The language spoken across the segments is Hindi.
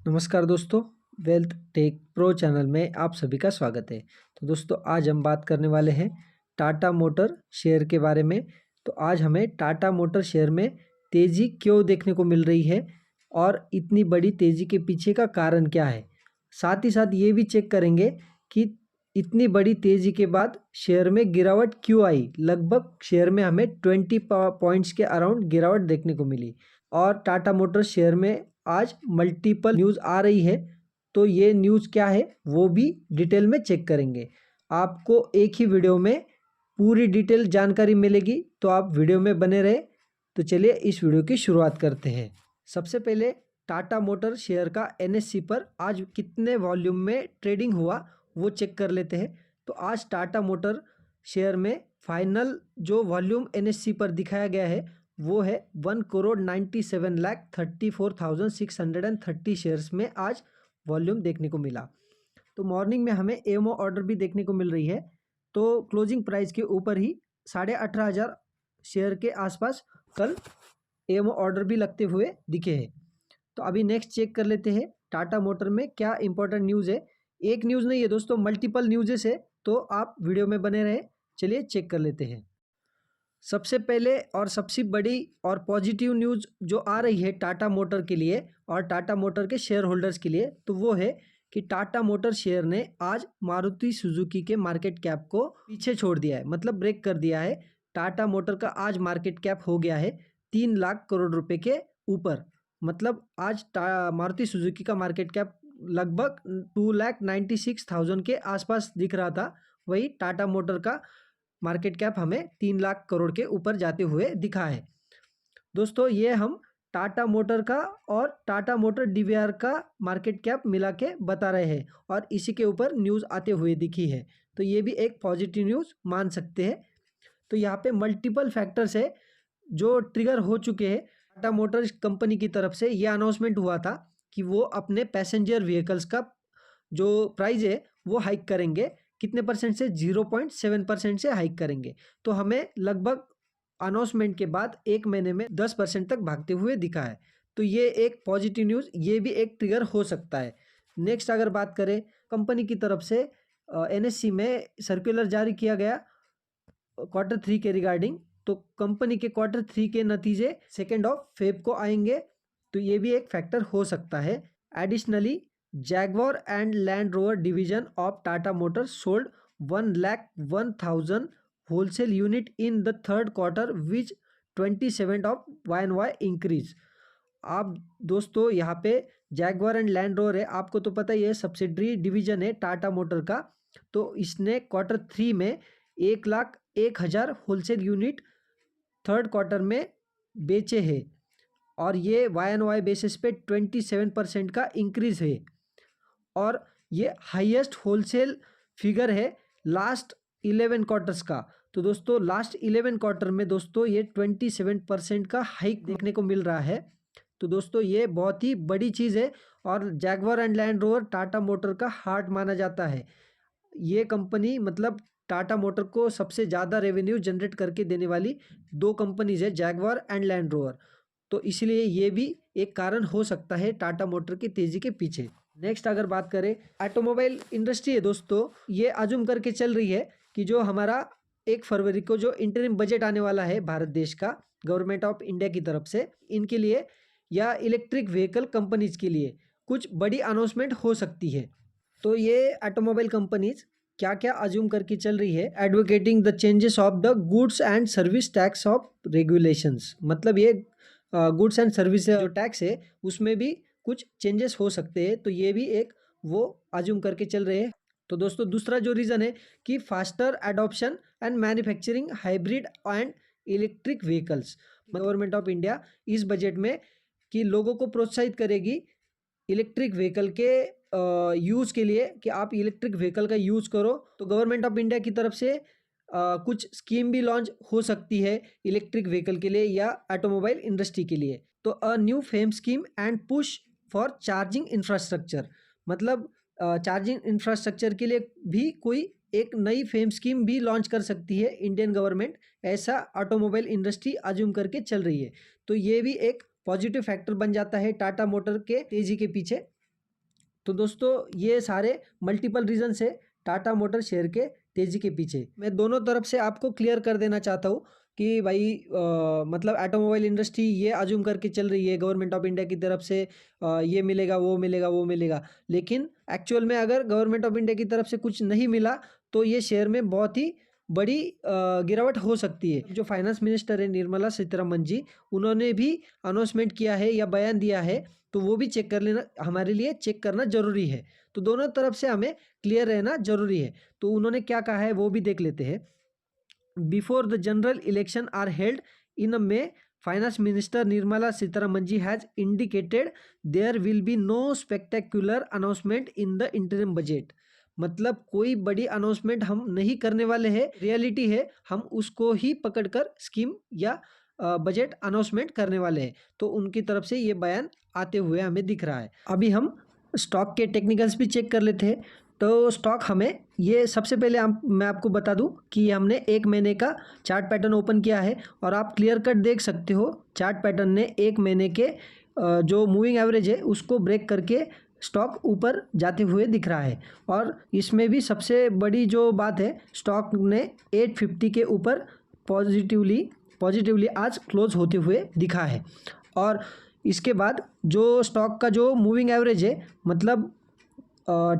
नमस्कार दोस्तों, वेल्थ टेक प्रो चैनल में आप सभी का स्वागत है। तो दोस्तों आज हम बात करने वाले हैं टाटा मोटर शेयर के बारे में। तो आज हमें टाटा मोटर शेयर में तेज़ी क्यों देखने को मिल रही है और इतनी बड़ी तेज़ी के पीछे का कारण क्या है। साथ ही साथ ये भी चेक करेंगे कि इतनी बड़ी तेज़ी के बाद शेयर में गिरावट क्यों आई। लगभग शेयर में हमें 20 पॉइंट्स के अराउंड गिरावट देखने को मिली और टाटा मोटर शेयर में आज मल्टीपल न्यूज़ आ रही है। तो ये न्यूज़ क्या है वो भी डिटेल में चेक करेंगे। आपको एक ही वीडियो में पूरी डिटेल जानकारी मिलेगी, तो आप वीडियो में बने रहे। तो चलिए इस वीडियो की शुरुआत करते हैं। सबसे पहले टाटा मोटर शेयर का एनएससी पर आज कितने वॉल्यूम में ट्रेडिंग हुआ वो चेक कर लेते हैं। तो आज टाटा मोटर शेयर में फाइनल जो वॉल्यूम एनएससी पर दिखाया गया है वो है 1,97,34,630 शेयर्स में आज वॉल्यूम देखने को मिला। तो मॉर्निंग में हमें एमओ ऑर्डर भी देखने को मिल रही है। तो क्लोजिंग प्राइस के ऊपर ही 18,500 शेयर के आसपास कल एमओ ऑर्डर भी लगते हुए दिखे हैं। तो अभी नेक्स्ट चेक कर लेते हैं टाटा मोटर में क्या इंपॉर्टेंट न्यूज़ है। एक न्यूज़ नहीं है दोस्तों, मल्टीपल न्यूज़ेस है, तो आप वीडियो में बने रहे। चलिए चेक कर लेते हैं। सबसे पहले और सबसे बड़ी और पॉजिटिव न्यूज़ जो आ रही है टाटा मोटर के लिए और टाटा मोटर के शेयर होल्डर्स के लिए, तो वो है कि टाटा मोटर शेयर ने आज मारुति सुजुकी के मार्केट कैप को पीछे छोड़ दिया है, मतलब ब्रेक कर दिया है। टाटा मोटर का आज मार्केट कैप हो गया है 3 लाख करोड़ रुपए के ऊपर। मतलब आज मारुति सुजुकी का मार्केट कैप लगभग 2,96,000 के आसपास दिख रहा था। वही टाटा मोटर का मार्केट कैप हमें 3 लाख करोड़ के ऊपर जाते हुए दिखा है। दोस्तों ये हम टाटा मोटर का और टाटा मोटर डीवीआर का मार्केट कैप मिला के बता रहे हैं और इसी के ऊपर न्यूज़ आते हुए दिखी है। तो ये भी एक पॉजिटिव न्यूज़ मान सकते हैं। तो यहाँ पे मल्टीपल फैक्टर्स है जो ट्रिगर हो चुके हैं। टाटा मोटर्स कंपनी की तरफ से ये अनाउंसमेंट हुआ था कि वो अपने पैसेंजर व्हीकल्स का जो प्राइस है वो हाइक करेंगे। कितने परसेंट से? 0.7% से हाइक करेंगे। तो हमें लगभग अनाउंसमेंट के बाद 1 महीने में 10% तक भागते हुए दिखा है। तो ये एक पॉजिटिव न्यूज़, ये भी एक ट्रिगर हो सकता है। नेक्स्ट अगर बात करें कंपनी की तरफ से एनएससी में सर्कुलर जारी किया गया Q3 के रिगार्डिंग। तो कंपनी के Q3 के नतीजे 2 को आएंगे। तो ये भी एक फैक्टर हो सकता है। Additionally Jaguar and land rover division of Tata Motors sold 1,01,000 wholesale unit in the third quarter which 27 of YoY increase. आप दोस्तों यहाँ पे जैगवार एंड लैंड रोवर है, आपको तो पता ही है, सब्सिडरी डिवीजन है टाटा मोटर का। तो इसने Q3 में 1,01,000 होलसेल यूनिट थर्ड क्वार्टर में बेचे हैं और ये YoY बेसिस पे 27% का इंक्रीज है और ये हाईएस्ट होलसेल फिगर है लास्ट 11 क्वार्टर्स का। तो दोस्तों लास्ट 11 क्वार्टर में दोस्तों ये 27% का हाइक देखने को मिल रहा है। तो दोस्तों ये बहुत ही बड़ी चीज़ है और Jaguar and land rover Tata motor का हार्ट माना जाता है। ये कंपनी मतलब टाटा मोटर को सबसे ज़्यादा रेवेन्यू जनरेट करके देने वाली 2 कंपनीज है, जैगवार एंड लैंड रोवर। तो इसलिए ये भी एक कारण हो सकता है टाटा मोटर की तेज़ी के पीछे। नेक्स्ट अगर बात करें ऑटोमोबाइल इंडस्ट्री है दोस्तों, ये अज्यूम करके चल रही है कि जो हमारा 1 फरवरी को जो इंटरिम बजट आने वाला है भारत देश का गवर्नमेंट ऑफ इंडिया की तरफ से, इनके लिए या इलेक्ट्रिक व्हीकल कंपनीज के लिए कुछ बड़ी अनाउंसमेंट हो सकती है। तो ये ऑटोमोबाइल कंपनीज क्या क्या अज्यूम करके चल रही है, advocating the changes of the goods and service tax of regulations. मतलब ये गुड्स एंड सर्विस जो टैक्स है उसमें भी कुछ चेंजेस हो सकते हैं। तो ये भी एक वो अज्यूम करके चल रहे हैं। तो दोस्तों दूसरा जो रीज़न है कि faster adoption and manufacturing hybrid and electric vehicles. Government of India इस बजट में कि लोगों को प्रोत्साहित करेगी इलेक्ट्रिक व्हीकल के यूज़ के लिए कि आप इलेक्ट्रिक व्हीकल का यूज़ करो। तो गवर्नमेंट ऑफ इंडिया की तरफ से कुछ स्कीम भी लॉन्च हो सकती है इलेक्ट्रिक व्हीकल के लिए या ऑटोमोबाइल इंडस्ट्री के लिए। तो a new fame scheme and push for charging infrastructure. मतलब चार्जिंग इंफ्रास्ट्रक्चर के लिए भी कोई एक नई फेम स्कीम भी लॉन्च कर सकती है इंडियन गवर्नमेंट, ऐसा ऑटोमोबाइल इंडस्ट्री अज्यूम करके चल रही है। तो ये भी एक पॉजिटिव फैक्टर बन जाता है टाटा मोटर के तेज़ी के पीछे। तो दोस्तों ये सारे मल्टीपल रीजन है टाटा मोटर शेयर के तेजी के पीछे। मैं दोनों तरफ से आपको क्लियर कर देना चाहता हूँ कि भाई मतलब ऑटोमोबाइल इंडस्ट्री ये अज्यूम करके चल रही है गवर्नमेंट ऑफ इंडिया की तरफ से ये मिलेगा वो मिलेगा वो मिलेगा, लेकिन एक्चुअल में अगर गवर्नमेंट ऑफ इंडिया की तरफ से कुछ नहीं मिला तो ये शेयर में बहुत ही बड़ी गिरावट हो सकती है। जो फाइनेंस मिनिस्टर है निर्मला सीतारमन जी, उन्होंने भी अनाउंसमेंट किया है या बयान दिया है, तो वो भी चेक कर लेना, हमारे लिए चेक करना जरूरी है। तो दोनों तरफ से हमें क्लियर रहना जरूरी है। तो उन्होंने क्या कहा है वो भी देख लेते हैं। Before the general election are held in May, finance minister Nirmala Sitharaman ji has indicated there will be no spectacular announcement in the interim budget. मतलब कोई बड़ी अनाउंसमेंट हम नहीं करने वाले हैं, रियलिटी है हम उसको ही पकड़कर स्कीम या बजट अनाउंसमेंट करने वाले हैं। तो उनकी तरफ से ये बयान आते हुए हमें दिख रहा है। अभी हम स्टॉक के टेक्निकल्स भी चेक कर लेते हैं। तो स्टॉक हमें ये सबसे पहले मैं आपको बता दूं कि हमने 1 महीने का चार्ट पैटर्न ओपन किया है और आप क्लियर कट देख सकते हो चार्ट पैटर्न ने 1 महीने के जो मूविंग एवरेज है उसको ब्रेक करके स्टॉक ऊपर जाते हुए दिख रहा है। और इसमें भी सबसे बड़ी जो बात है, स्टॉक ने 850 के ऊपर पॉजिटिवली आज क्लोज होते हुए दिखा है। और इसके बाद जो स्टॉक का जो मूविंग एवरेज है, मतलब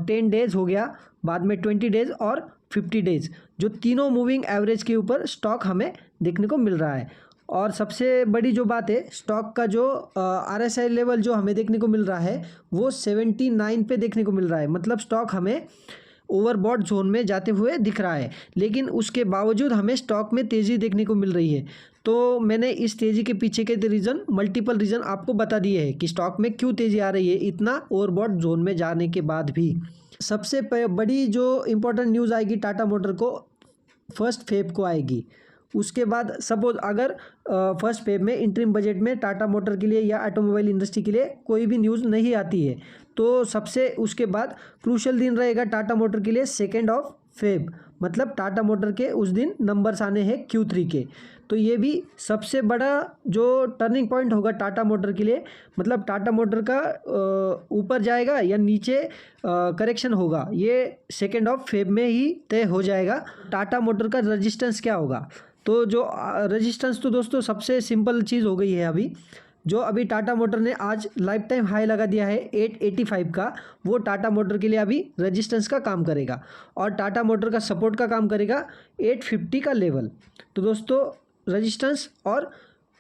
10 डेज हो गया, बाद में 20 डेज और 50 डेज, जो तीनों मूविंग एवरेज के ऊपर स्टॉक हमें देखने को मिल रहा है। और सबसे बड़ी जो बात है, स्टॉक का जो RSI लेवल जो हमें देखने को मिल रहा है वो 79 पे देखने को मिल रहा है। मतलब स्टॉक हमें ओवरबॉट जोन में जाते हुए दिख रहा है, लेकिन उसके बावजूद हमें स्टॉक में तेज़ी देखने को मिल रही है। तो मैंने इस तेज़ी के पीछे के मल्टीपल रीज़न आपको बता दिए हैं कि स्टॉक में क्यों तेज़ी आ रही है इतना ओवरबॉट जोन में जाने के बाद भी। सबसे बड़ी जो इम्पोर्टेंट न्यूज़ आएगी टाटा मोटर को 1 फेब को आएगी। उसके बाद सपोज अगर 1 फेब में इंटरिम बजट में टाटा मोटर के लिए या ऑटोमोबाइल इंडस्ट्री के लिए कोई भी न्यूज़ नहीं आती है, तो सबसे उसके बाद क्रूशियल दिन रहेगा टाटा मोटर के लिए 2 फेब, मतलब टाटा मोटर के उस दिन नंबर्स आने हैं Q3 के। तो ये भी सबसे बड़ा जो टर्निंग पॉइंट होगा टाटा मोटर के लिए, मतलब टाटा मोटर का ऊपर जाएगा या नीचे करेक्शन होगा, ये 2 फेब में ही तय हो जाएगा। टाटा मोटर का रेजिस्टेंस क्या होगा, तो जो रेजिस्टेंस तो दोस्तों सबसे सिंपल चीज़ हो गई है। अभी जो अभी टाटा मोटर ने आज लाइफ टाइम हाई लगा दिया है 885 का, वो टाटा मोटर के लिए अभी रेजिस्टेंस का काम करेगा और टाटा मोटर का सपोर्ट का काम करेगा 850 का लेवल। तो दोस्तों रेजिस्टेंस और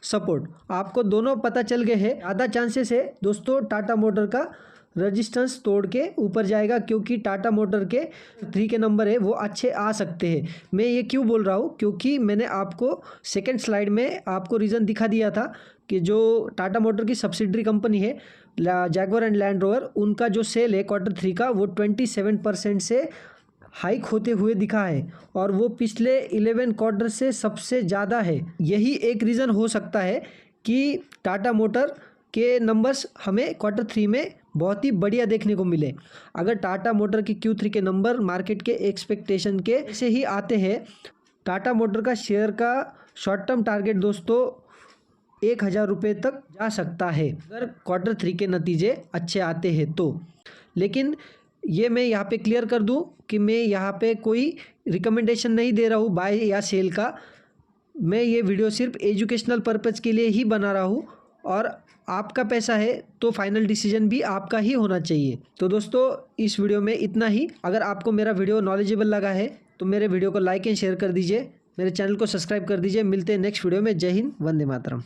सपोर्ट आपको दोनों पता चल गए हैं। ज़्यादा चांसेस है दोस्तों टाटा मोटर का रेजिस्टेंस तोड़ के ऊपर जाएगा, क्योंकि टाटा मोटर के 3 के नंबर है वो अच्छे आ सकते हैं। मैं ये क्यों बोल रहा हूँ, क्योंकि मैंने आपको सेकंड स्लाइड में आपको रीज़न दिखा दिया था कि जो टाटा मोटर की सब्सिडरी कंपनी है जैगुआर एंड लैंड रोवर, उनका जो सेल है Q3 का वो 27% से हाइक होते हुए दिखा है और वो पिछले 11 क्वार्टर से सबसे ज़्यादा है। यही एक रीज़न हो सकता है कि टाटा मोटर के नंबर्स हमें Q3 में बहुत ही बढ़िया देखने को मिले। अगर टाटा मोटर की Q3 के नंबर मार्केट के एक्सपेक्टेशन के ऐसे ही आते हैं, टाटा मोटर का शेयर का शॉर्ट टर्म टारगेट दोस्तों 1000 रुपये तक जा सकता है अगर Q3 के नतीजे अच्छे आते हैं तो। लेकिन ये मैं यहाँ पे क्लियर कर दूँ कि मैं यहाँ पे कोई रिकमेंडेशन नहीं दे रहा हूँ बाय या सेल का। मैं ये वीडियो सिर्फ एजुकेशनल पर्पज़ के लिए ही बना रहा हूँ और आपका पैसा है तो फाइनल डिसीजन भी आपका ही होना चाहिए। तो दोस्तों इस वीडियो में इतना ही। अगर आपको मेरा वीडियो नॉलेजेबल लगा है तो मेरे वीडियो को लाइक एंड शेयर कर दीजिए, मेरे चैनल को सब्सक्राइब कर दीजिए। मिलते हैं नेक्स्ट वीडियो में। जय हिंद, वंदे मातरम।